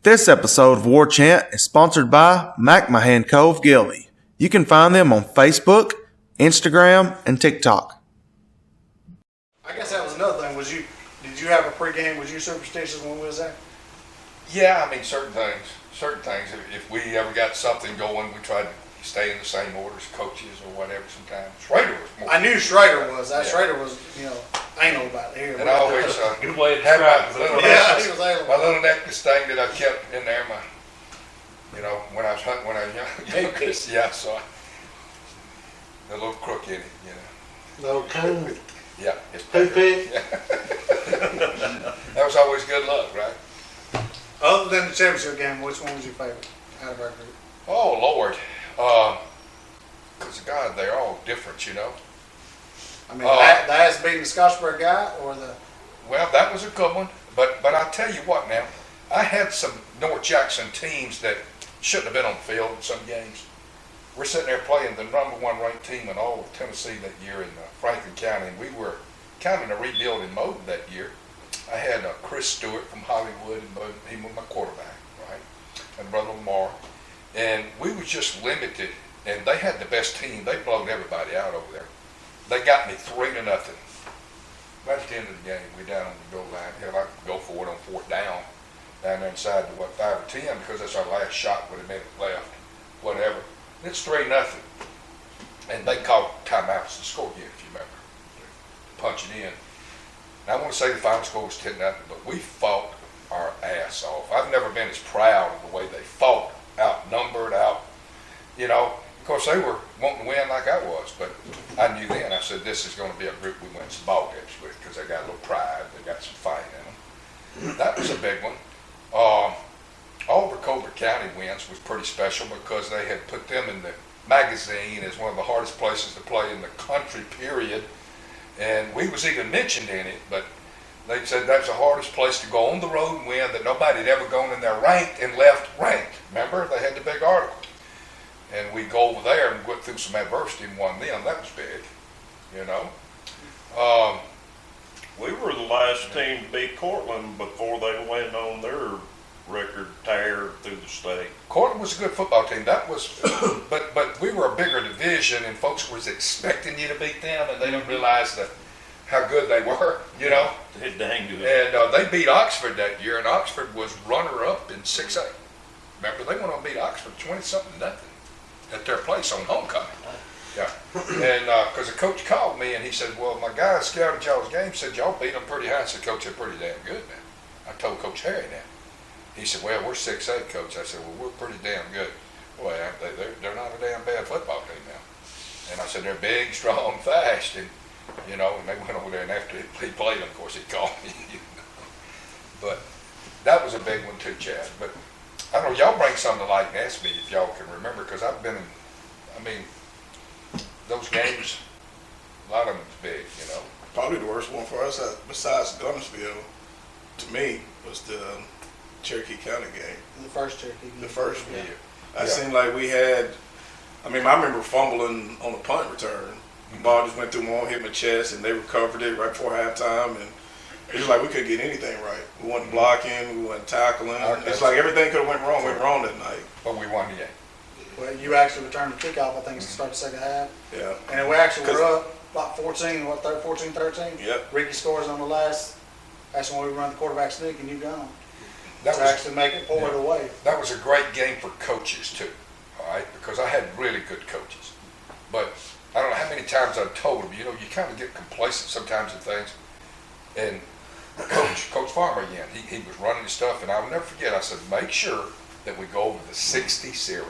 This episode of Warchant is sponsored by McMahon Cove Gilly. You can find them on Facebook, Instagram, and TikTok. I guess that was another thing. Did you have a pregame? Was you superstitious when we was there? Yeah, I mean certain things. If we ever got something going, we tried to stay in the same order as coaches or whatever. Sometimes Schrader was more. I knew Schrader was. Schrader was, anal about it here. And I always good way to had describe my little it. He was anal. my little necklace thing that I kept in there. When I was hunting when I was young. Yeah, so a little crook in it, No coon. Yeah, it's Poo-poo. Yeah. That was always good luck, right? Other than the championship game, which one was your favorite out of our group? Oh Lord, because God, they're all different, I mean, the ass beating the Scottsburg guy or the. Well, that was a good one, but I tell you what now, I had some North Jackson teams that shouldn't have been on the field in some games. We're sitting there playing the number one ranked team in all of Tennessee that year in Franklin County, and we were kind of in a rebuilding mode that year. I had Chris Stewart from Hollywood, and he was my quarterback, right, and Brother Lamar, and we were just limited, and they had the best team. They blowed everybody out over there. They got me 3-0. Right at the end of the game, we down on the goal line. Hell, I could go for it on fourth down there inside to 5 or 10 because that's our last shot with a minute left, whatever. It's 3-0, and they called timeouts to score again, if you remember, punch it in. And I want to say the final score was 10-0, but we fought our ass off. I've never been as proud of the way they fought, outnumbered, Of course, they were wanting to win like I was, but I knew then. I said, this is going to be a group we win some ball games with because they got a little pride, they got some fight in them. That was a big one. Oliver Colbert County wins was pretty special because they had put them in the magazine as one of the hardest places to play in the country, period. And we was even mentioned in it, but they said that's the hardest place to go on the road and win, that nobody had ever gone in there ranked and left ranked. Remember, they had the big article. And we go over there and went through some adversity and won them. That was big, We were the last team to beat Cortland before they went on their record tear through the state. Cortland was a good football team. That was, but we were a bigger division, and folks was expecting you to beat them, and they didn't realize how good they were, They're dang good. And they beat Oxford that year, and Oxford was runner-up in 6A. Remember, they went on to beat Oxford 20-something nothing at their place on homecoming. Yeah, and because the coach called me and he said, well, my guy scouted y'all's game, said y'all beat them pretty high. I said, Coach, they're pretty damn good now. I told Coach Harry that. He said, well, we're 6A, Coach. I said, well, we're pretty damn good. Boy, they're not a damn bad football team now. And I said, they're big, strong, fast, and and they went over there, and after he played them, of course, he called me. But that was a big one too, Chad. But I don't know, y'all bring something to light and ask me if y'all can remember, because I've been in, those games, a lot of them's big, Probably the worst one for us, besides Gunnersville, to me, was the Cherokee County game. The first Cherokee game. The first one. Yeah. It seemed like we had, I remember fumbling on the punt return. The ball just went through my own, hit my chest, and they recovered it right before halftime. And it was like we couldn't get anything right. We wasn't blocking, we wasn't tackling. It's like everything could have went wrong that night. But we won the game. Well, you actually returned the kickoff, I think, to start the second half. Yeah. And we actually were up about 14-13. Yep. Ricky scores on the last. That's when we run the quarterback sneak and you gone. That to was actually make it pull it away. That was a great game for coaches too, all right, because I had really good coaches. But I don't know how many times I've told them, you kind of get complacent sometimes in things. And Coach Farmer again, he was running his stuff, and I'll never forget, I said, make sure that we go over the 60 series.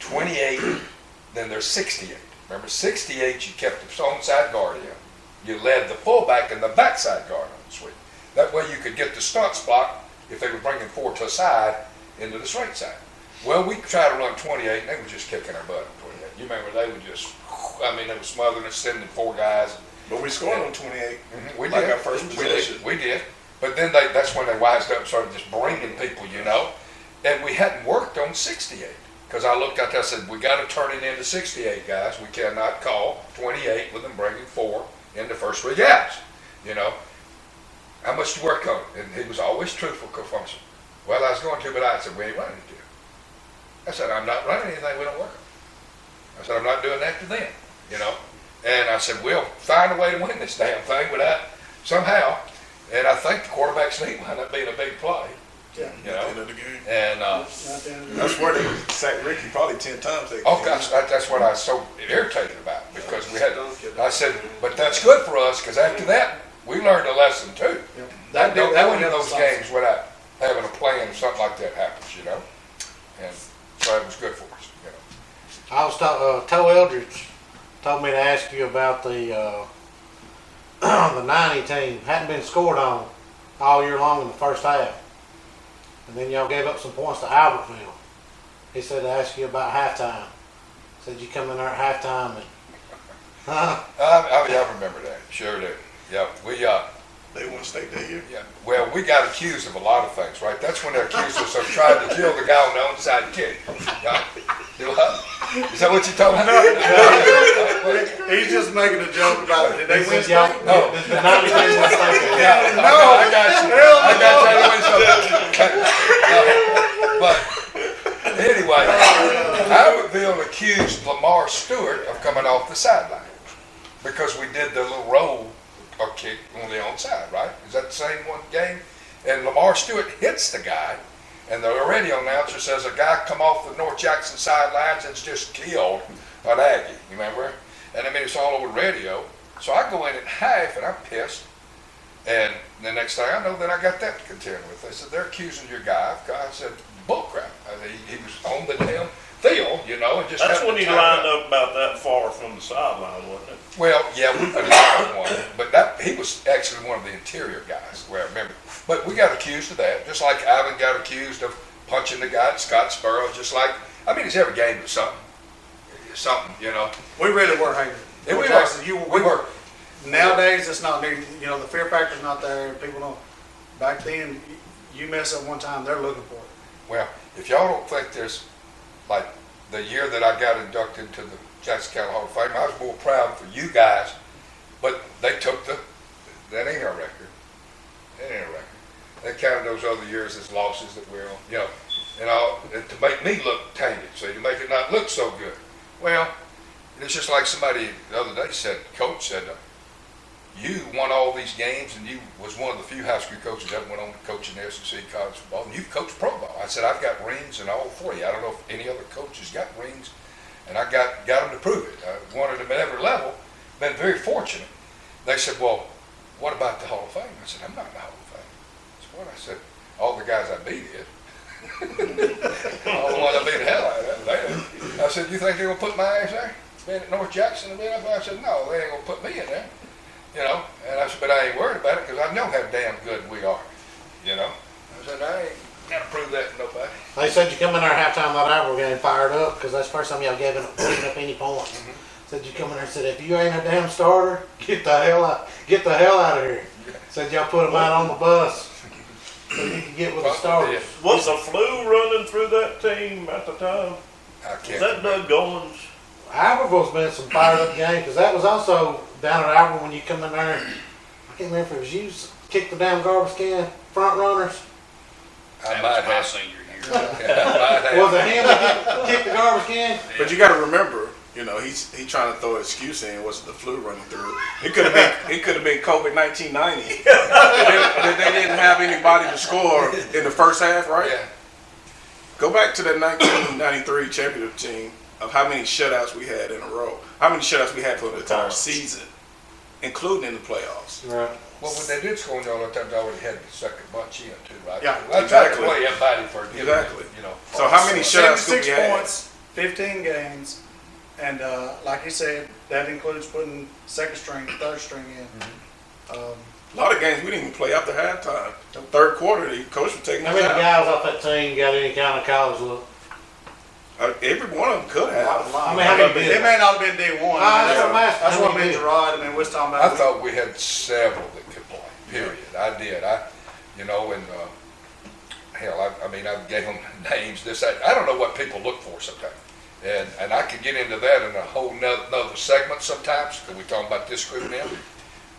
28, then there's 68. Remember, 68, you kept the onside guard in. You led the fullback and the backside guard on the sweep. That way you could get the stunts block if they were bringing 4 to a side into the straight side. Well, we tried to run 28, and they were just kicking our butt on 28. You remember, they were just, they were smothering us, sending 4 guys. But we scored on 28. We like did. Our first possession. We did. But then that's when they wised up and started just bringing people, And we hadn't worked on 68. Because I looked out there and said, we got to turn it into 68, guys. We cannot call 28 with them bringing 4 in the first 3 guys. How much to work on it? And he was always truthful, Coach Farmer said, Well, I was going to, but I said, we ain't running it. I said, I'm not running anything we don't work on. I said, I'm not doing that to them, you know. And I said, we'll find a way to win this damn thing without somehow. And I think the quarterback sneak wound up being a big play. Yeah. You At the know. end of the game. And That's where they sacked Ricky probably 10 times. that's what I was so irritated about, because we had. I said, but that's good for us, because after that we learned a lesson too. That Don't that go would into help those us. games without having a plan if something like that happens, you know. And so it was good for us, you know. I was Toe Eldridge told me to ask you about the the 90 team. Hadn't been scored on all year long in the first half. And then y'all gave up some points to Albertville. He said to ask you about halftime. Said you come in there at halftime and I remember that. Sure do. Yeah, They won state that year. yeah. Well, we got accused of a lot of things, right? That's when they accused us of trying to kill the guy on the onside kick. Yeah. Do what? Is that what you told me? He's just making a joke about it. Did they win said y'all, state? No. the 90 team was thinking. Yeah, I got you. I got you. But anyway, Albertville accused Lamar Stewart of coming off the sideline because we did the little roll or kick on the onside, right? Is that the same one game? And Lamar Stewart hits the guy, and the radio announcer says a guy come off the North Jackson sidelines and's just killed an Aggie. You remember? And I mean, it's all over the radio. So I go in at half, and I'm pissed. And the next thing I know, then I got that to contend with. They said, they're accusing your guy. I said, bullcrap. He was on the damn field, you know, and just That's happened when to he time lined up about that far from the sideline, wasn't it? Well, yeah, we put another one, but he was actually one of the interior guys, where I remember. But we got accused of that, just like Ivan got accused of punching the guy at Scottsboro, just like, I mean, it's every game is something, you know. We really were hated. And we We were. Nowadays, it's not near, you know, the fear factor's not there. People don't. Back then, you mess up one time, they're looking for it. Well, if y'all don't think there's, like, the year that I got inducted to the Jackson County Hall of Fame, I was more proud for you guys, but they took that ain't our record. That ain't our record. They counted those other years as losses that we're on, you know, and all, and to make me look tainted, so to make it not look so good. Well, it's just like somebody the other day said, coach said, you won all these games, and you was one of the few high school coaches that went on to coach in the SEC college football, and you've coached pro ball. I said, I've got rings in all three. I don't know if any other coaches got rings, and I got them to prove it. I wanted them at every level, been very fortunate. They said, well, what about the Hall of Fame? I said, I'm not in the Hall of Fame. That's what I said. All the guys I beat did. All the ones I beat the hell out of, they did. I said, you think they're going to put my ass there? Being at North Jackson and being up there? I said, no, they ain't going to put me in there. You know, and I said, but I ain't worried about it because I know how damn good we are. You know, I said, I ain't got to prove that to nobody. They said you come in there at halftime that Iowa game fired up because that's the first time y'all gave up any points. Said you come in there and said, if you ain't a damn starter, get the hell out of here. Said y'all put them out on the bus so you could get with the starters. Was the flu running through that team at the time? I Was can't. that Doug Goins? Iberville's been some fired up games because that was also down at Iberville when you come in there. I can't remember if it was you kicked the damn garbage can front runners. I might my have. senior year. Was it him that kicked the garbage can? But you got to remember, you know, he trying to throw an excuse in. Was it the flu running through? It could have been COVID 1990. They didn't have anybody to score in the first half, right? Yeah. Go back to that 1993 championship team of how many shutouts we had in a row. How many shutouts we had for the entire season, including in the playoffs. Right. Well, when they did score on y'all, that time they already had the second bunch in too, right? Yeah, I tried to play everybody for a given, Exactly. you know. So how many shutouts could 76 we have? points, 15 games, and like you said, that includes putting second string, third string in. A lot of games we didn't even play after halftime. The third quarter, the coach was taking How us many out. guys off that team got any kind of college look? Every one of them could have. I mean, how many did? It may not have been day one. That's what I'm asking. That's How what I many meant did? to Rod. I mean, we're talking I about. thought we had several that could play, period. I did. You know, and hell, I mean, I gave them names, this, that. I don't know what people look for sometimes. And I could get into that in a whole nother segment sometimes, because we're talking about this group now.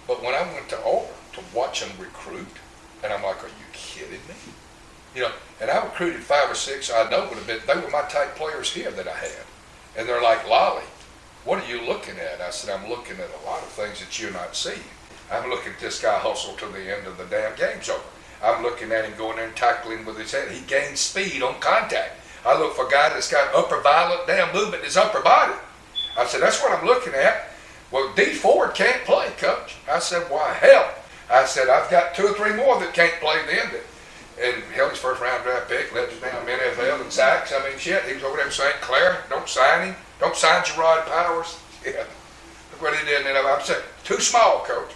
But when I went to Auburn to watch them recruit, and I'm like, are you kidding me? You know, and I recruited 5 or 6 I know would have been, they were my type players here that I had. And they're like, Lolley, what are you looking at? I said, I'm looking at a lot of things that you're not seeing. I'm looking at this guy hustle to the end of the damn game's over. I'm looking at him going there and tackling with his head. He gains speed on contact. I look for a guy that's got upper violent damn movement in his upper body. I said, that's what I'm looking at. Well, D Ford can't play, coach. I said, why, hell. I said, I've got 2 or 3 more that can't play then. And hell, his first round draft pick led us down NFL and sacks. I mean, shit, he was over there in St. Clair. Don't sign him. Don't sign Gerard Powers. Yeah. Look what he did. And I'm saying, too small, coach.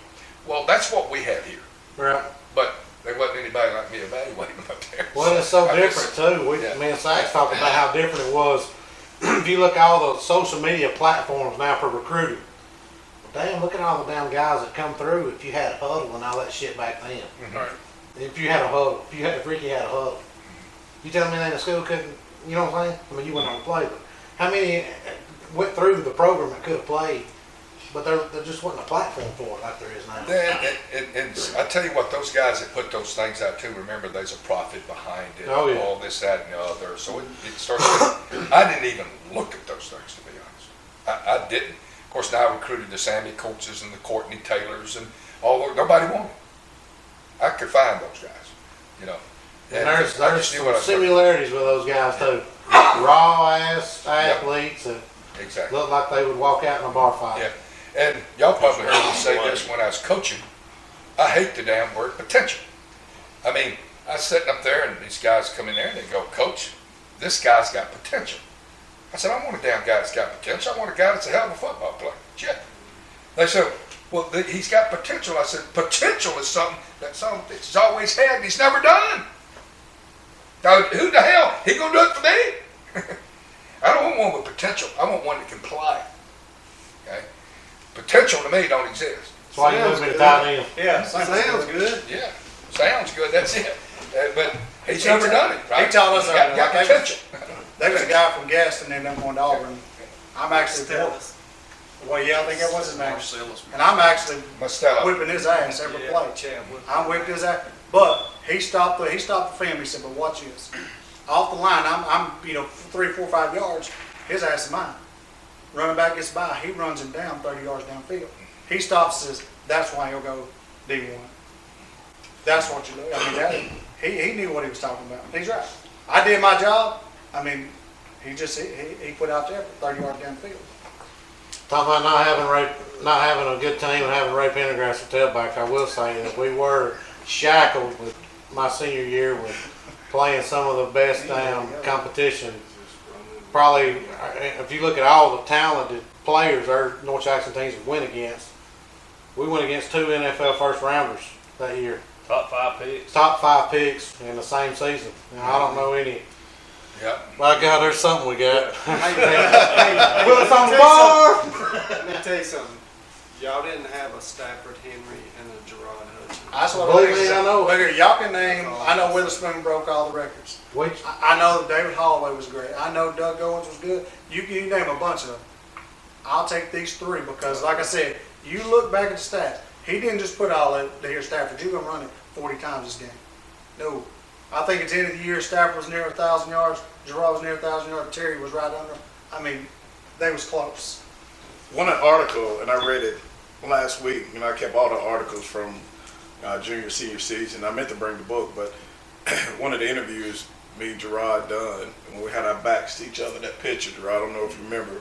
Well, that's what we have here. Right. But there wasn't anybody like me evaluating them up there. Well, it's so different too. Yeah. Me and Sykes talked about how different it was. If you look at all the social media platforms now for recruiting, damn, look at all the damn guys that come through. If you had a huddle and all that shit back then, Right. if you had a huddle, if Ricky had a huddle, you tell me they in the school couldn't, you know what I'm saying? I mean, you went on to play, but how many went through the program that could have played, but there just wasn't a platform for it like there is now. And I tell you what, those guys that put those things out too, remember there's a profit behind it, Oh, yeah. all this, that, and the other. So it starts. I didn't even look at those things, to be honest. I didn't. Of course, now I recruited the Sammy Coates and the Courtney Taylors and all those. Nobody wanted. I could find those guys, you know. And I there's just knew what I some was looking similarities with those guys too. Raw ass athletes that at. Exactly. look like they would walk out in a bar fight. Yeah. And y'all probably heard me say this when I was coaching. I hate the damn word potential. I mean, I was sitting up there and these guys come in there and they go, Coach, this guy's got potential. I said, I don't want a damn guy that's got potential. I want a guy that's a hell of a football player. Shit. They said, well, he's got potential. I said, potential is something that he's always had and he's never done. Now, who the hell? He gonna do it for me? I don't want one with potential. I want one that can play. Okay? Potential to me don't exist. That's why you moved me to tight end. Yeah, sounds good. Yeah, sounds good. That's it. But he's never done it. Right? He told us He's got like potential. There was a guy from Gaston and them going to Auburn. I'm actually well, yeah, I think that was his name. And I'm actually Mustella. whipping his ass every play. I'm whipping his ass. But he stopped the film. He said, "But watch this. Off the line, I'm 3, 4, 5 yards. His ass is mine. Running back gets by. He runs him down 30 yards downfield. He stops and says, that's why he'll go D1. That's what you do. I mean, he knew what he was talking about. He's right. I did my job. I mean, he put out there 30 yards downfield. Talking about not having a good team and having Ray Pendergrass at tailback, I will say that we were shackled with my senior year with playing some of the best competition. Probably, if you look at all the talented players our North Jackson teams have went against, we went against 2 NFL first rounders that year. Top 5 picks. Top 5 picks in the same season. Now, I don't know any. Yep. My God, there's something we got. Put us on the bar. Let me tell you something. Y'all didn't have a Stafford Henry and a Gerard Hudson. That's what Believe me, I know. Look here, y'all can name. I know Witherspoon broke all the records. Which I know David Holloway was great. I know Doug Owens was good. You name a bunch of them. I'll take these 3 because, like I said, you look back at the stats. He didn't just put all that here Stafford. You're going to run it 40 times this game. No. I think at the end of the year, Stafford was near 1,000 yards. Gerard was near 1,000 yards. Terry was right under. I mean, they was close. One article, and I read it last week. I kept all the articles from junior, senior season. I meant to bring the book, but one of the interviews, me, Gerard, done, when we had our backs to each other, that picture, Gerard, I don't know if you remember,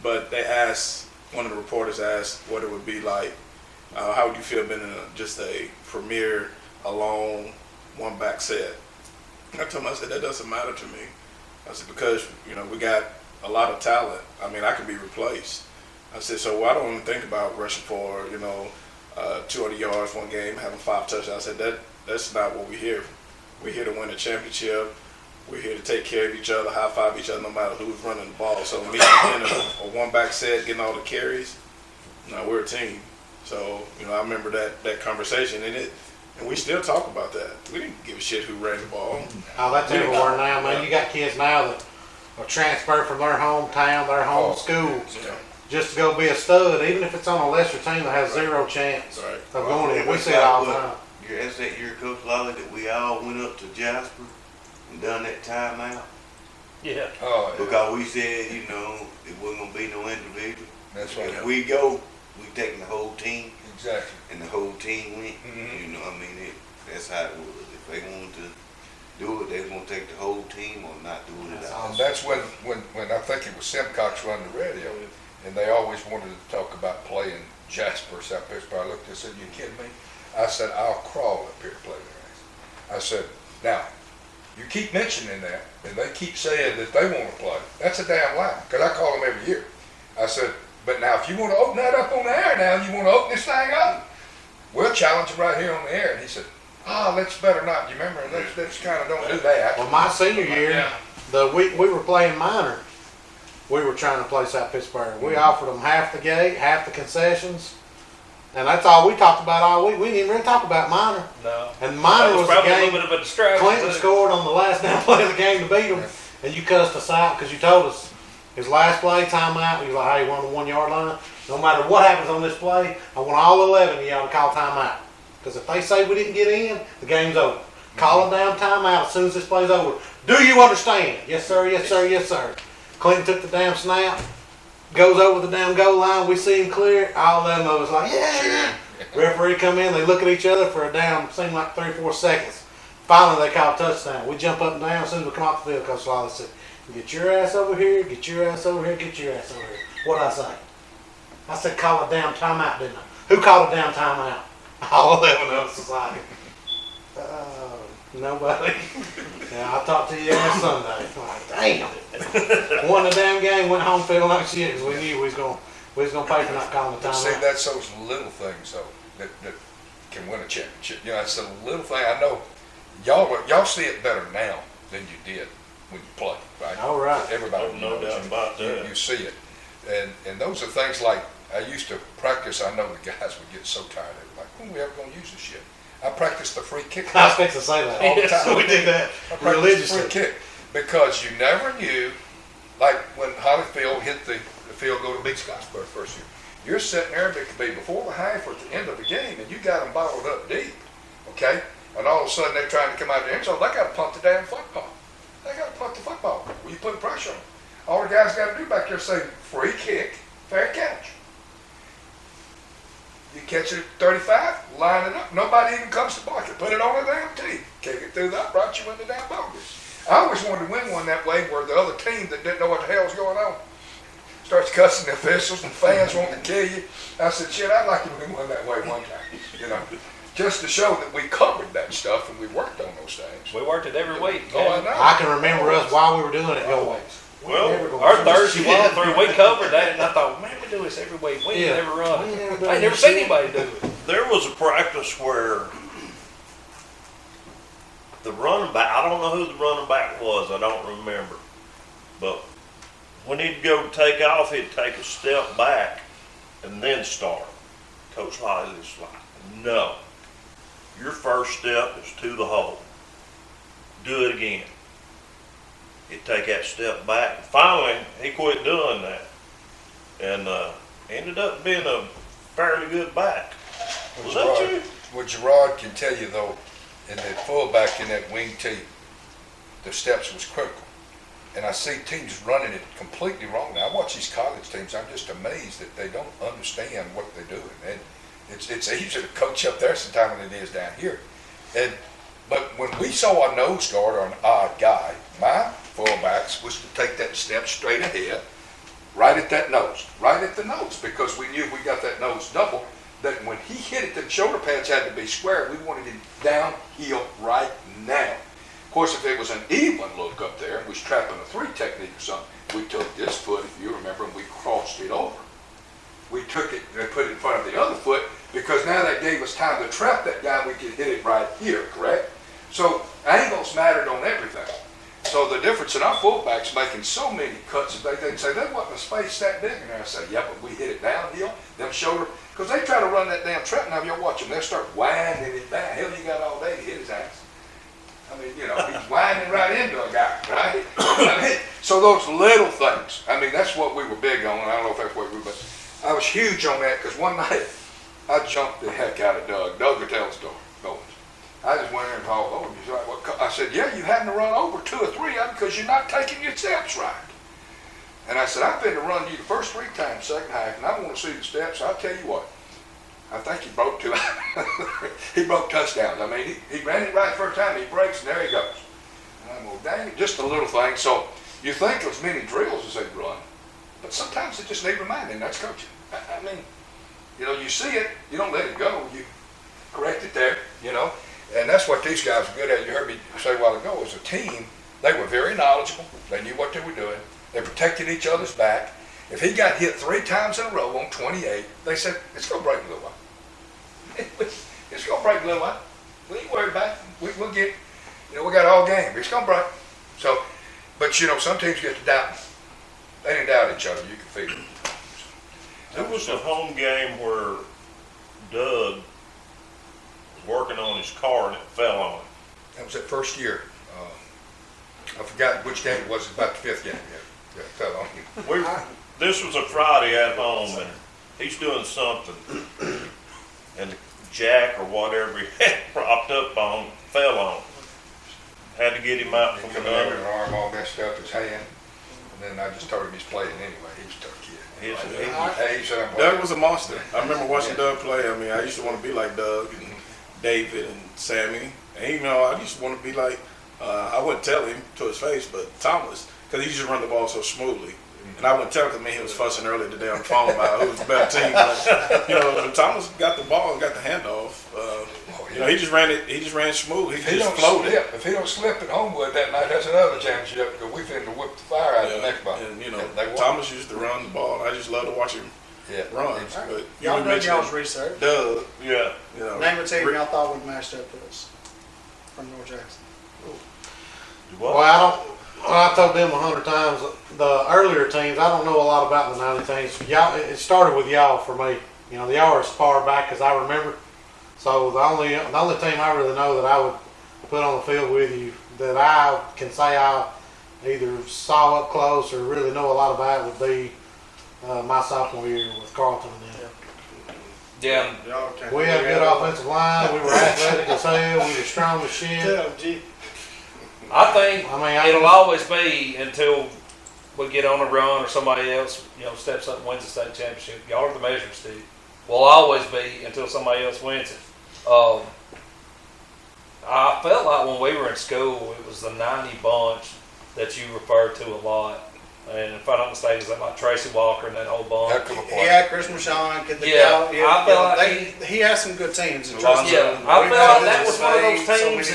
but they asked, one of the reporters asked what it would be like, how would you feel being in just a premier, alone, one-back set? I told him, I said, that doesn't matter to me. I said, because, we got a lot of talent. I mean, I can be replaced. I said, so I don't even think about rushing for, 200 yards one game, having 5 touchdowns. I said, that's not what we're here for. We're here to win a championship. We're here to take care of each other, high-five each other, no matter who's running the ball. So me being a one-back set, getting all the carries, we're a team. So, I remember that conversation, and we still talk about that. We didn't give a shit who ran the ball. Oh, that's everywhere now, man. You got kids now that are transferred from their hometown, their home school, just to go be a stud, even if it's on a lesser team that has 0 chance of going in. We see it all the time. That's that year, Coach Lolley, that we all went up to Jasper and done that timeout? Yeah. Oh, yeah. Because we said, you know, it wasn't gonna be no individual. That's right. If we go, we taking the whole team, Exactly. and the whole team went. Mhm. You know, I mean, that's how it was. If they wanted to do it, they was gonna take the whole team or not do it at all. And that's when I think it was Simcox running the radio, and they always wanted to talk about playing Jasper, South Pittsburgh. I looked and said, "You kidding me?" I said, "I'll crawl up here to play their ass." I said, "Now, you keep mentioning that, and they keep saying that they want to play. That's a damn lie, because I call them every year." I said, "But now, if you want to open that up on the air now, and you want to open this thing up, we'll challenge them right here on the air." And he said, "Let's better not. You remember? Let's kind of don't do that." Well, my senior year, we were playing minor. We were trying to play South Pittsburgh. We offered them half the gate, half the concessions, and that's all we talked about all week. We didn't even really talk about minor. No. And minor was the probably a game. little bit of a distraction. Clinton scored on the last down play of the game to beat them, and you cussed us out because you told us his last play, timeout. You was like, "Hey, we're on the 1 yard line. No matter what happens on this play, I want all 11 of y'all to call timeout. Because if they say we didn't get in, the game's over. Call a damn timeout as soon as this play's over. Do you understand?" "Yes, sir, yes, sir, yes, sir." Clinton took the damn snap, goes over the damn goal line. We see him clear. All of them of us like, "Yeah." Referee come in. They look at each other for a damn, seemed like 3 or 4 seconds. Finally, they call a touchdown. We jump up and down as soon as we come off the field. Coach Lolley said, "Get your ass over here, get your ass over here, get your ass over here." What'd I say? I said, "Call a damn timeout, didn't I?" "Who called a damn timeout?" All 11 of us was like, nobody. Yeah, I'll talk to you on Sunday. I'm like, damn. Won the damn game, went home feeling like shit because we knew we was gonna pay for not calling the But see, timeout. that's those little things though that can win a championship. You know, it's a little thing. I know y'all see it better now than you did when you played, right? All right. Everybody No knows doubt you, about that. you see it, and those are things like I used to practice. I know the guys would get so tired of it. Like, when are we ever gonna use this shit? I practiced the free kick. I was fixing to say that. All the time. We did that I practiced the religiously. free kick because you never knew, like when Hollyfield hit the field goal to beat Scottsboro first year. You're sitting there, it could be before the half or at the end of the game, and you got them bottled up deep, okay? And all of a sudden they're trying to come out of the end zone. They got to punt the damn football. They got to punt the football. Well, you put pressure on them. All the guys got to do back there is say, free kick, fair catch. You catch it at 35, line it up. Nobody even comes to block it. Put it on the damn tee. Kick it through the upright, you win the damn ball game. I always wanted to win one that way where the other team that didn't know what the hell's going on starts cussing the officials and fans wanting to kill you. I said, shit, I'd like to win one that way one time. You know, just to show that we covered that stuff and we worked on those things. We worked it every week. Oh, I know. I can remember us while we were doing it going, Well, Our Thursday walk through, we covered that, and I thought, man, we do this every week. We ain't Yeah. never run We it. ain't never I ain't done never this seen shit. anybody do it. there was a practice where the running back, I don't know who the running back was, I don't remember. But when he'd go to take off, he'd take a step back and then start. Coach Lolley was like, no, your first step is to the hole. Do it again. He'd take that step back. And finally, he quit doing that. And ended up being a fairly good back. Was that you? What Gerard can tell you though, in that fullback in that wing tee, the steps was critical. And I see teams running it completely wrong. Now I watch these college teams, I'm just amazed that they don't understand what they're doing. And it's easier to coach up there sometimes than it is down here. But when we saw a nose guard or an odd guy, my fullbacks was to take that step straight ahead, right at that nose, right at the nose, because we knew if we got that nose double, that when he hit it, the shoulder pads had to be square. We wanted him downhill right now. Of course, if it was an even look up there and we was trapping a 3 technique or something, we took this foot, if you remember, and we crossed it over. We took it and put it in front of the other foot because now that gave us time to trap that guy. We could hit it right here, correct? So angles mattered on everything. So the difference in our fullbacks making so many cuts, they'd say, there wasn't a space that big in there. I say, yeah, but we hit it downhill, them shoulder, because they try to run that damn trap. Now, if you'll watch them, they'll start winding it down. Hell, you got all day to hit his ass. I mean, you know, he's winding right into a guy, right? I mean, so those little things, I mean, that's what we were big on. I don't know if that's what we were, but I was huge on that because one night I jumped the heck out of Doug. Doug will tell the story. I just went in and hauled over. He's like, well, I said, yeah, you having to run over 2 or 3 of them because you're not taking your steps right. And I said, I've been to run you the first 3 times, second half, and I want to see the steps. I'll tell you what, I think he broke 2. He broke touchdowns. I mean, he ran it right the first time, he breaks, and there he goes. And I'm going, dang it, just a little thing. So you think of as many drills as they run, but sometimes they just need reminding. That's coaching. I mean, you know, you see it, you don't let it go. You correct it there, you know. And that's what these guys are good at. You heard me say a while ago, as a team, they were very knowledgeable. They knew what they were doing. They protected each other's back. If he got hit 3 times in a row on 28, they said, it's going to break a little while. It's going to break a little while. We ain't worried about it. We'll get, you know, we got all game. It's going to break. So, but, you know, some teams get to doubting. They didn't doubt each other. You can feel it. There was a home game where Doug was working on his car and it fell on him. That was that first year. I forgot which game it was. About the 5th game. Yeah, it fell on him. This was a Friday at home, and he's doing something, and the jack or whatever he had propped up on fell on him. Had to get him out He from come the in with other. an arm all messed up, his hand, and then I just told him he's playing anyway. He was a tough kid. Hey, he said, I'm Doug was a monster. I remember watching Doug play. I mean, I used to want to be like Doug and David and Sammy. And, you know, I used to want to be like, I wouldn't tell him to his face, but Thomas, because he just run the ball so smoothly. And I wouldn't tell him because he was fussing earlier today on the phone about who was the better team. But, you know, when Thomas got the ball and got the handoff, you know, he just ran it. He just ran smooth. He just floated. If he don't slip at Homewood that night, that's another championship because we finna whip the fire out of the next ball. And, you know, Thomas used to run the ball. I just love to watch him run. But Y'all done y'all's research. Doug, Yeah. you know, Name a team y'all thought would match up to us from North Jackson. Well, I told them 100 times, the earlier teams, I don't know a lot about the 90 teams. Y'all, it started with y'all for me. You know, y'all are as far back as I remember. So the only team I really know that I would put on the field with you that I can say I either saw up close or really know a lot about would be my sophomore year with Carlton and them. Yeah. We had a good offensive line. We were athletic as hell. We were strong as shit. I think I it'll always be until we get on a run or somebody else, you know, steps up and wins the state championship. Y'all are the measuring stick. Will always be until somebody else wins it. I felt like when we were in school, it was the 90 bunch that you referred to a lot. And if I'm not mistaken, is that like Tracy Walker and that whole bunch? He had Chris Michon. I felt like he had some good teams. I felt like that was one of those teams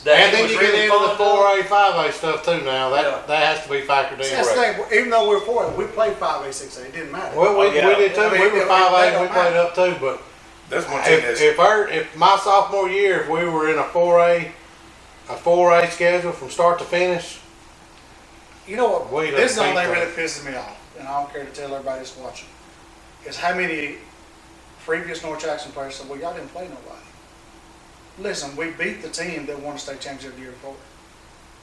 that And then was you really get into the fun. 4A, 5A stuff too now. That has to be factored in. That's the thing. Even though we were 4A, we played 5A, 6A. It didn't matter. Well, we did too. I mean, We were 5A and we it played don't up too. But that's one team that's if my sophomore year, if we were in a 4A schedule from start to finish, You know what? We This is the done only thing beat that really pisses me off, and I don't care to tell everybody that's watching, is how many previous North Jackson players said, well, y'all didn't play nobody. Listen, we beat the team that won the state championship the year before.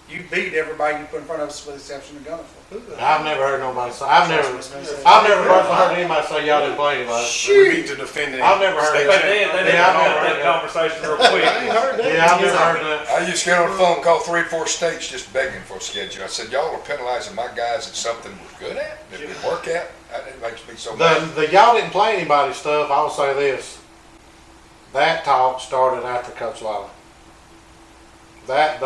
You beat everybody you put in front of us with the exception of Gunnersville. I've never heard nobody say. I've never heard anybody say y'all didn't play anybody. we beat the defending. I've never heard state that. They didn't Yeah, I've have never that heard that. conversation real quick. Yeah, I've never heard that. I used to get on the phone and call 3 or 4 states just begging for a schedule. I said, y'all are penalizing my guys at something we're good at, that we work at. It makes me so mad. The y'all didn't play anybody stuff. I will say this. That talk started after Coach Lolley. That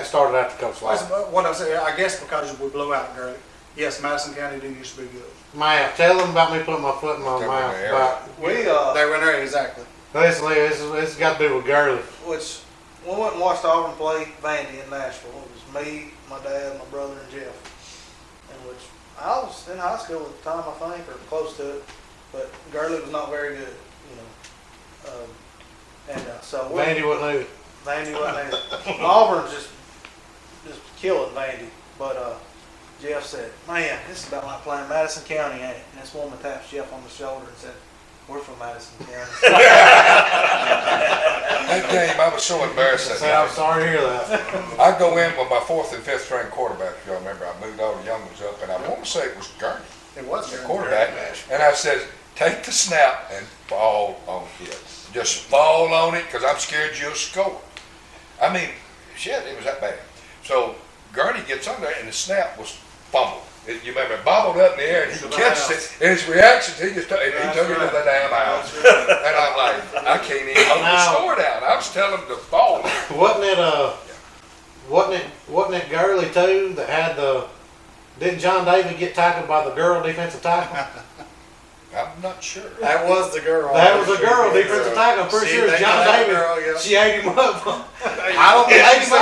started after Coach Lolley. What I said, I guess because we blew out Gurley. Yes, Madison County didn't used to be good. Man, tell them about me putting my foot in my They were mouth. in the About, They were in there, exactly. listen, it's got to do with Gurley. Which we went and watched Auburn play Vandy in Nashville. It was me, my dad, my brother, and Jeff. And which I was in high school at the time, I think, or close to it. But Gurley was not very good, you know. So Vandy wasn't either. Vandy wasn't either. Auburn's just killing Vandy. But Jeff said, "Man, this is about like playing Madison County, ain't it?" And this woman taps Jeff on the shoulder and said, "We're from Madison County." That game, I was so embarrassed that I'm night. sorry to hear that. I go in with my 4th and 5th string quarterback, if y'all remember. I moved all the young ones up, and I want to say it was Gurney, It was the Gurney. quarterback. And I said, take the snap and fall on hit. just fall on it because I'm scared you'll score. I mean, shit, it was that bad. So Gurney gets under there and the snap was fumbled. You remember, it bobbled up in the air and he catches it, and his reaction, he just took it to the damn house. And I'm like, I can't even hold the score down. I was telling him to fall. Wasn't it Gurley too that had didn't John David get tackled by the girl defensive tackle? I'm not sure. That was the girl. That was a girl defensive tackle. I'm pretty sure it's John David. Girl, yeah. She ate him up. I don't think ate him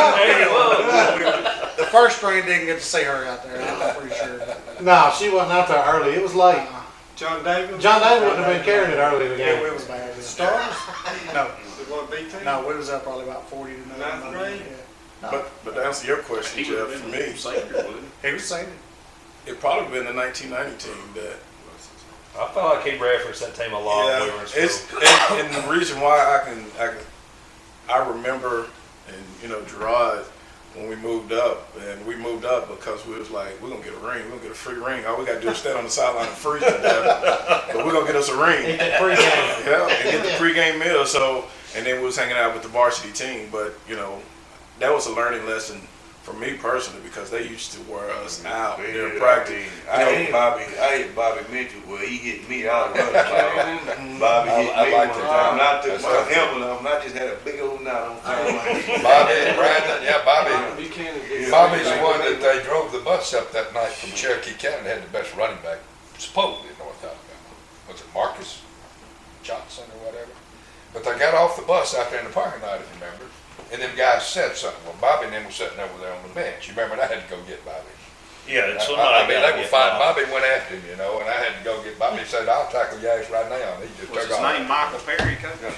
up. The first string didn't get to see her out there. I'm pretty sure. No, she wasn't out there early. It was late. John David? John David wouldn't have been carrying it early in the Yeah, game. it was bad. Yeah. Stars? No, The one BT? no, we was up probably about 40 to 9. Ninth grade? Yeah. But to answer your question, Jeff, for me, He was saying it probably been the 1990 team that. I felt like he referenced that team a lot when we were in school. It's and the reason why I remember, and Gerard, when we moved up because we was like, we're gonna get a ring, we're gonna get a free ring. All we gotta do is stand on the sideline and freeze to death. But we're gonna get us a ring. Get that pregame. Yeah, and get the pregame meal. So, and then we was hanging out with the varsity team. But that was a learning lesson for me personally because they used to wear us out during practice. I hate Bobby Mitchell where he hit me out of running. Bobby hit me one time. Not to my helmet off, and I just had a big old knot on Bobby and Brandon, Bobby. Buchanan. Bobby's the one that they drove the bus up that night from Cherokee County. Had the best running back, supposedly in North Alabama. Was it Marcus Johnson or whatever? But they got off the bus out there in the parking lot, if you remember. And them guys said something. Well, Bobby and them were sitting over there on the bench. You remember, and I had to go get Bobby. Yeah, it's They were fine. Bobby went after him, and I had to go get Bobby. He said, "I'll tackle your ass right now." And he just Was took his off. name Michael Perry, Coach?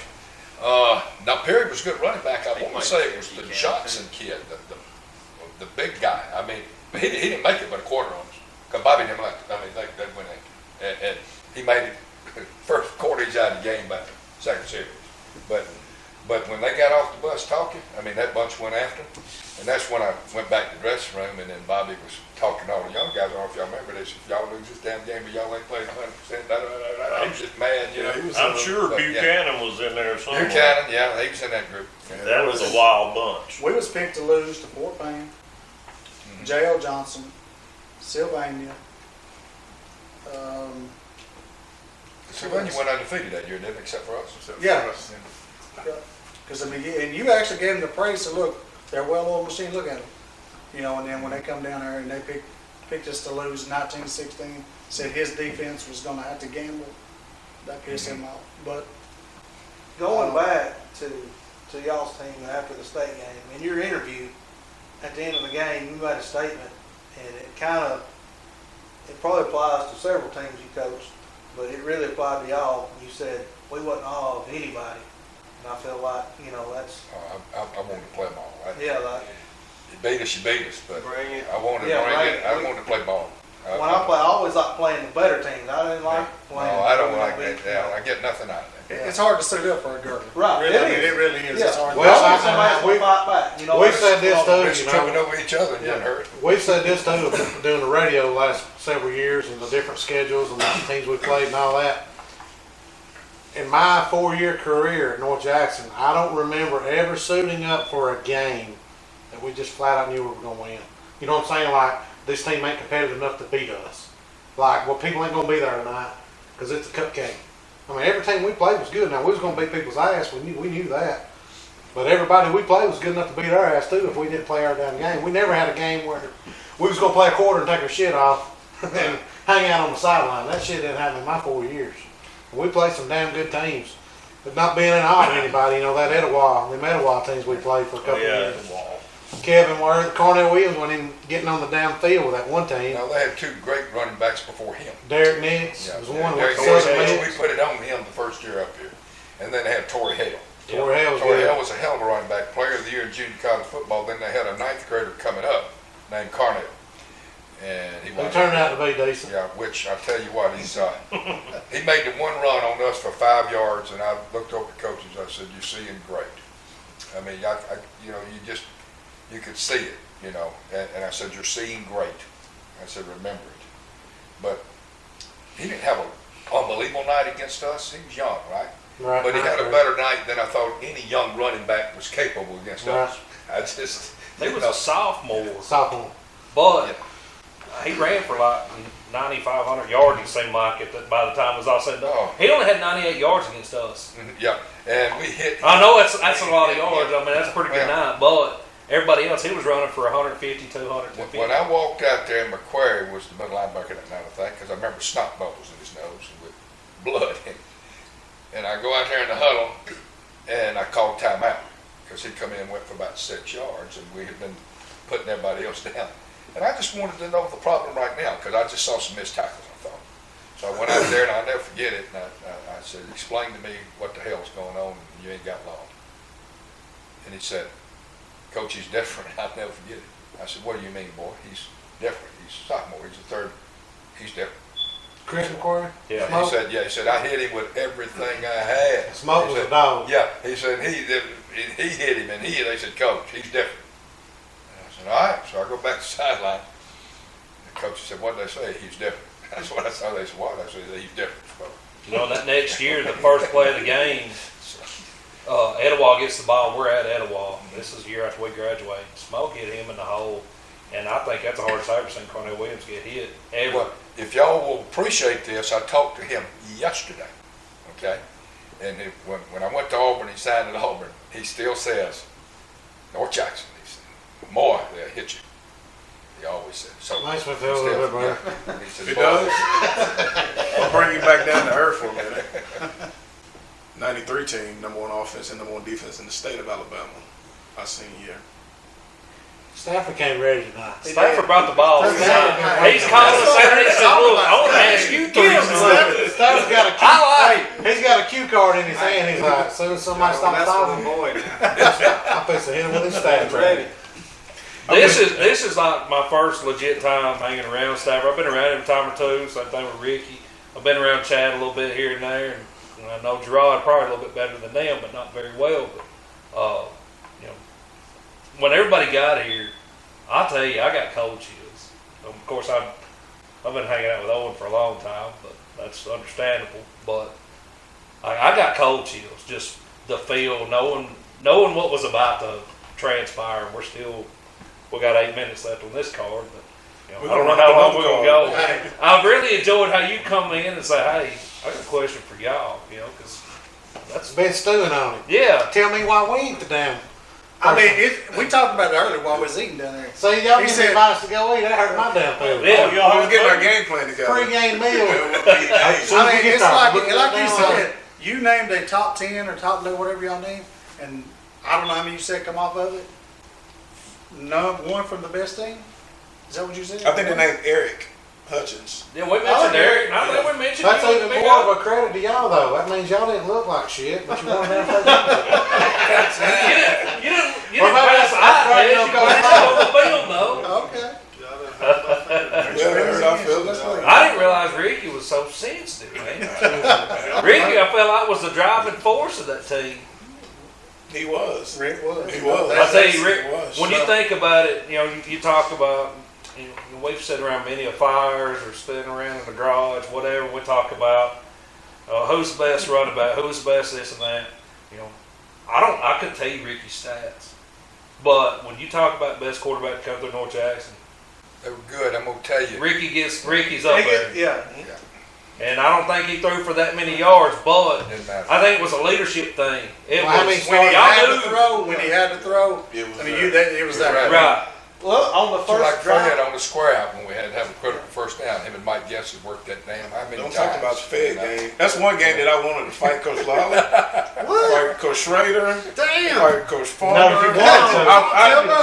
Now Perry was a good running back. I want to say it was the Johnson kid, the big guy. I mean, he didn't make it but a quarter on us. Because Bobby didn't like it. I mean, they went in. And he made it first quarter, he's out of the game by the second series. But when they got off the bus talking, I mean, that bunch went after him. And that's when I went back to the dressing room, and then Bobby was talking to all the young guys. I don't know if y'all remember this. If y'all lose this damn game, but y'all ain't playing 100%. He was just mad, I'm sure Buchanan was in there somewhere. Buchanan, he was in that group. That was a wild bunch. We was picked to lose to Fort Payne, J.L. Johnson, Sylvania. Sylvania went undefeated that year, didn't it, except for us? Yeah. Because and you actually gave them the praise to look, they're a well-oiled machine, look at them. And then when they come down there and they picked us to lose 19-16, said his defense was going to have to gamble, that pissed him off. But Going back to y'all's team after the state game, in your interview at the end of the game, you made a statement, and it probably applies to several teams you coached, but it really applied to y'all. You said we wasn't all of anybody, and I feel like that's. I wanted to play them all. Yeah, like. You beat us, but Bring it. I wanted to I wanted to play ball. When I always like playing the better teams. I didn't like playing. No, I don't like that. Yeah, I get nothing out of that. it's hard to suit up for a girl. Right. It really is. It's hard. Well, somebody's gonna fight back. We've said this It's too, tripping over each other and getting hurt. We've said this too, doing the radio the last several years and the different schedules and the teams we played and all that. In my 4-year career at North Jackson, I don't remember ever suiting up for a game that we just flat out knew we were going to win. You know what I'm saying? Like, this team ain't competitive enough to beat us. Like, well, people ain't going to be there tonight because it's a cupcake. I mean, every team we played was good. Now, we was going to beat people's ass. We knew that. But everybody we played was good enough to beat our ass, too, if we didn't play our damn game. We never had a game where we was going to play a quarter and take our shit off and hang out on the sideline. That shit didn't happen in my 4 years. We played some damn good teams. But not being in awe of anybody, them Etowah teams we played for a couple of years. Kevin Worth, Cornell Williams went in getting on the damn field with that one team. Now, they had 2 great running backs before him. Derek Nix was one. Derek Nix, we put it on him the first year up here. And then they had Torrey Hale. Torrey Hale was a hell of a running back, player of the year in junior college football. Then they had a 9th grader coming up named Carnell. And he turned out to be decent. Yeah, which I tell you what, he made the one run on us for 5 yards, and I looked over at coaches. I said, "You're seeing great." I mean, you could see it, And I said, "You're seeing great." I said, "Remember it." But he didn't have an unbelievable night against us. He was young, right? Right. but he had a better night than I thought any young running back was capable against Right. us. I just, He was a sophomore, Sophomore. but he ran for like 9,500 yards. It seemed like it by the time it was all said and done. Oh. He only had 98 yards against us. yeah, and we hit. I know that's a lot of yards. I mean, that's a pretty good night. But everybody else, he was running for 150, 200, 150. When I walked out there, McQuarrie was the middle linebacker that night, I think, because I remember snot bubbles in his nose with blood. And I go out there in the huddle, and I called timeout because he come in and went for about 6 yards, and we had been putting everybody else down. And I just wanted to know the problem right now because I just saw some missed tackles, I thought. So I went out there, and I'll never forget it, and I said, explain to me what the hell's going on, and you ain't got long. And he said, Coach, he's different. I'll never forget it. I said, what do you mean, boy? He's different. He's a sophomore. He's a third. He's different. Chris McQuarrie? Yeah. He said, he said, I hit him with everything I had. Smoke He was said, a dog. Yeah. He said, he hit him, and they said, Coach, he's different. And I said, all right. So I go back to the sideline. The coach said, what did they say? He's different. That's what I saw. They said, what? I said, he's different. You know, that next year, the first play of the game, Etowah gets the ball. We're at Etowah. This is the year after we graduate. Smoke hit him in the hole, and I think that's the hardest I've ever seen Cornell Williams get hit ever. Well, if y'all will appreciate this, I talked to him yesterday, okay? And when I went to Auburn, he signed at Auburn, he still says, North Jackson, he said, more, they'll hit you. He always said. So Makes me feel a little bit better. Yeah. He said, It "Boy, does? I'll bring you back down to earth for a minute. 93 team, #1 offense and #1 defense in the state of Alabama. I seen year. Stafford came ready tonight. Stafford brought the ball. He's calling us out. He said, look, I want to ask you three. Stafford's got a cue. I like He's got a cue card in his hand. He's like, as soon as somebody stops That's talking, my boy now. I'll fix to hit him with his staff. Ready. This is like my first legit time hanging around with Stafford. I've been around him a time or two. Same thing with Ricky. I've been around Chad a little bit here and there, and I know Gerard probably a little bit better than them, but not very well. But you know, when everybody got here, I'll tell you, I got cold chills. Of course, I've been hanging out with Owen for a long time, but that's understandable. But I got cold chills, just the feel, knowing what was about to transpire. We got 8 minutes left on this card, but you know, I don't know how long we're gonna go. I really enjoyed how you come in and say, "Hey, I got a question for y'all," you know, because that's Been stewing on it. yeah. Tell me why we ain't the damn. I mean, we talked about it earlier while we was eating down there. So y'all He didn't said- invite us to go eat. That hurt my damn feelings. Yeah. We was getting our game plan together. Pre-game meal. I mean, it's like you down said, you named a top 10 or top whatever y'all named, and I don't know how many you said come off of it. No, one from the best team. Is that what you said? I think they named Eric Hutchins. Yeah, we mentioned Eric. I think we mentioned That's you. even Big more O. of a credit to y'all, though. That means y'all didn't look like shit, but you won that. You didn't Well, pass the that's eye right, test. no You go passed home. on the film, though. Okay. Yeah, they hurt our feelings. I didn't realize Ricky was so sensitive, man. Ricky, I felt like was the driving force of that team. He was. Rick was. He was. I tell you, Rick, He was. when you think about it, you know, you talk about, you know, we've sat around many of fires or sitting around in the garage, whatever. We talk about who's the best running back, who's the best this and that. You know, I couldn't tell you Ricky's stats, but when you talk about best quarterback to come through North Jackson, They were good. I'm gonna tell you. Ricky's up there. Yeah. And I don't think he threw for that many yards, but Didn't matter. I think it was a leadership thing. It Well, how was many When he y'all had knew, to throw, It was I mean, it was that. Right. right? Well, on the So like first drive, Fred on the square out when we had to have a critical first down, him and Mike Jesse worked that damn. How many Don't times? talk about the Fed game. That's one game that I wanted to fight Coach Lolley, fight Coach Schrader, Damn. fight Coach Farmer. No, you wanted to.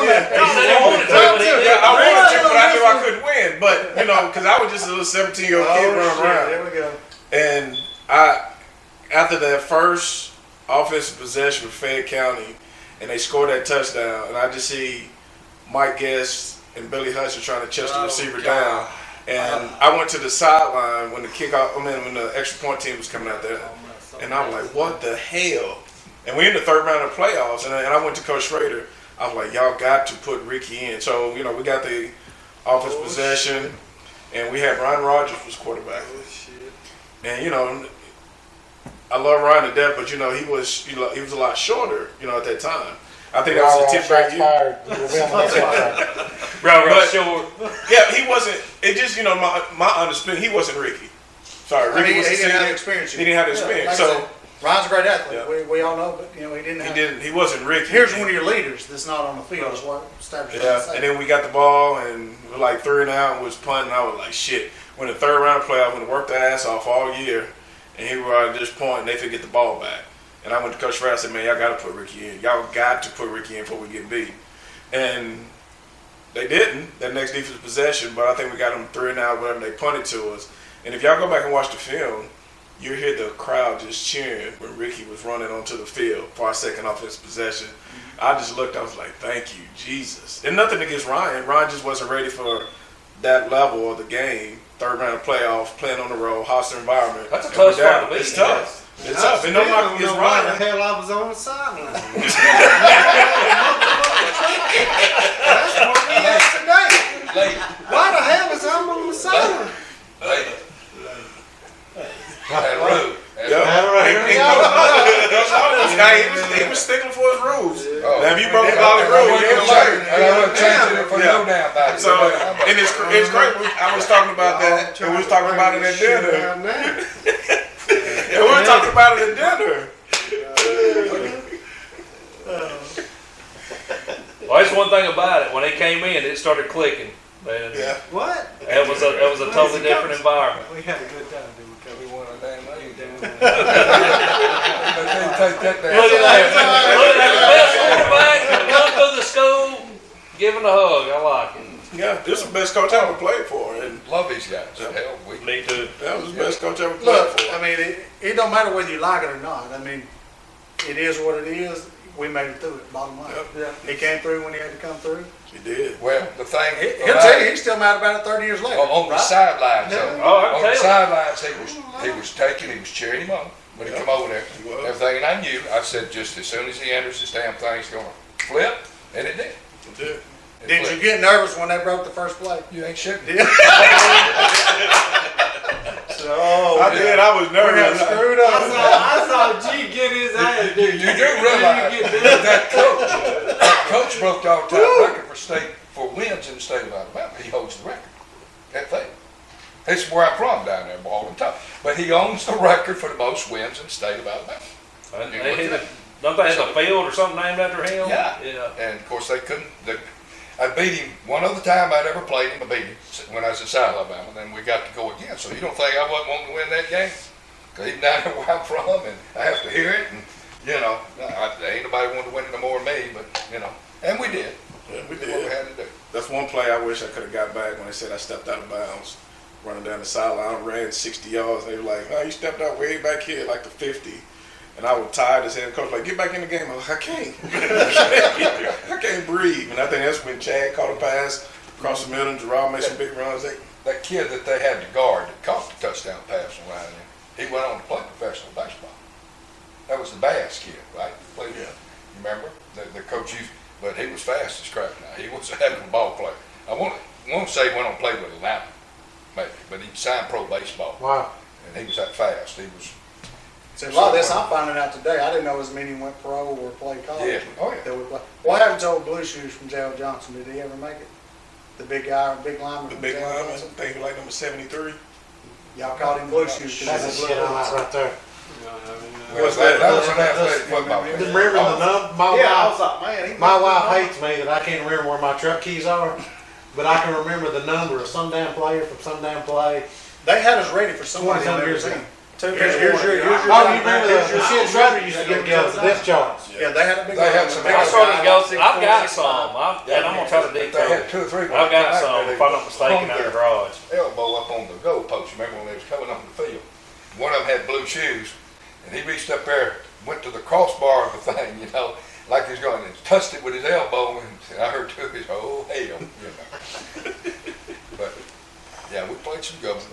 Yeah, He said he wanted to, but he yeah, I didn't. wanted to, but I knew I couldn't win. But you know, because I was just a little 17-year-old kid running around. There we go. And after that first offensive possession with Fayette County, and they scored that touchdown, and I just see Mike Guest and Billy Hutchins trying to chase the receiver down. And I went to the sideline when when the extra point team was coming out there, and I'm like, what the hell? And we're in the third round of playoffs, and I went to Coach Schrader. I was like, y'all got to put Ricky in. So, you know, we got the offensive possession, and we had Ron Rogers was quarterback. And, you know, I love Ryan to death, but he was he was a lot shorter, at that time. I think that was the 10th grade year. Real short. Yeah, he wasn't. It just my understanding, he wasn't Ricky. Sorry, Ricky he was didn't have the experience. He didn't have the experience. Like I so said, Ryan's a great athlete. Yeah. We all know, but he didn't. He wasn't Ricky. Here's one of your leaders that's not on the field. Is what established. Yeah, and then we got the ball and we were like 3 and out and was punting. I was like, shit. When the third round of playoff, when I worked their ass off all year, and here we are at this point, and they could get the ball back. And I went to Coach Fred and said, man, y'all got to put Ricky in. Y'all got to put Ricky in before we get beat. And they didn't that next defensive possession, but I think we got them 3 and out, whatever they punted to us. And if y'all go back and watch the film, you hear the crowd just cheering when Ricky was running onto the field for our second offensive possession. I just looked, I was like, thank you, Jesus. And nothing against Ryan. Ryan just wasn't ready for that level of the game. Third round of playoff, playing on the road, hostile environment. That's a tough spot to be. It's tough. It's tough. And no knock against Why the Ryan. hell I was on the sideline? That's what we asked today. Why the hell is I on the sideline? That road. He was sticking for his rules. Oh. Now, if you broke the Lolley rule, you ain't And I gonna wasn't changing it for no damn body. So, and it's great. I was talking about that, and we was talking about it at dinner. And we were talking about it at dinner. Well, that's one thing about it. When they came in, it started clicking. And Yeah. What? it was a totally different environment. We had a good time, didn't we? We won a damn league. Down They take that Look at that. Look at that. The best quarterback come through the school, giving a hug. I like it. Yeah, this is the best coach I ever played for, and Love these guys. Yeah. Hell, we Me too. that was the best coach I ever played Look, for. I mean, it don't matter whether you like it or not. I mean, it is what it is. We made it through it. Bottom line. He came through when he had to come through. He did. well, the thing He'll tell you he's still mad about it 30 years later. on the right? sidelines, Yeah. Oh, I can on the tell. sidelines, he was cheering him on when he Yeah. come over there. He was. Everything, and I knew. I said, just as soon as he enters this damn thing, he's gonna flip, and it did. He did. It Did you flipped. get nervous when they broke the first play? You ain't shooting. So I did. I was we got nervous. screwed I up. saw G get his ass. You do realize that coach broke the all-time record for wins in the state of Alabama. He holds the record. That thing. That's where I'm from down there, Ball and Top. But he owns the record for the most wins in the state of Alabama. And don't they have a field or something named after him? Yeah. Yeah. And of course they couldn't. I beat him one other time I'd ever played him. I beat him when I was in South Alabama. Then we got to go again. So you don't think I wasn't wanting to win that game? Because he's down there where I'm from, and I have to hear it. And ain't nobody wanted to win it no more than me. But and we did. Yeah, we Did what we did. had to do. That's one play I wish I could have got back when they said I stepped out of bounds. Running down the sideline, ran 60 yards. They were like, "Oh, you stepped out way back here, like the 50." And I was tired as hell. Coach was like, "Get back in the game." I was like, "I can't. I can't breathe." And I think that's when Chad caught a pass across the middle, and Gerard made some big runs. That kid that they had to guard that caught the touchdown pass from Ryan, he went on to play professional baseball. That was the Bass kid, right? Played, Yeah. You remember? The coach used, but he was fast as crap now. He was a heck of a ball player. I won't say he went on to play with Atlanta, maybe, but he signed pro baseball. Wow. And he was that fast. He was, See, a lot of this I'm finding out today. I didn't know as many went pro or played college. yeah, oh yeah. That we play. What happened to old Blue Shoes from J.L. Johnson? Did he ever make it? The big guy, big lineman. The from big J.L. lineman, I Johnson? think he was like number 73. Y'all called him Blue Shoes. 'cause That's he's a shit on that right there. What's that? that? That was an athletic football player. Remember the number? Yeah, I was like, man, he My wife hates me that I can't remember where my truck keys are, but I can remember the number of some damn player from some damn play. They had us ready for somebody 20-some on their years ago. team. Here's your Oh, you remember the shit Schroeder used to get together, the death charts? Yeah, they had a big. They had some I started to go. I've got some. And I'm gonna try to They detail. had 2 or 3. I've got some, if I'm not mistaken, out of the garage. Elbow up on the goal post. Remember when they was coming up the field? One of them had blue shoes, and he reached up there, went to the crossbar of the thing, like he was going, and touched it with his elbow, and I heard two of his, oh hell, But yeah, we played some good ones.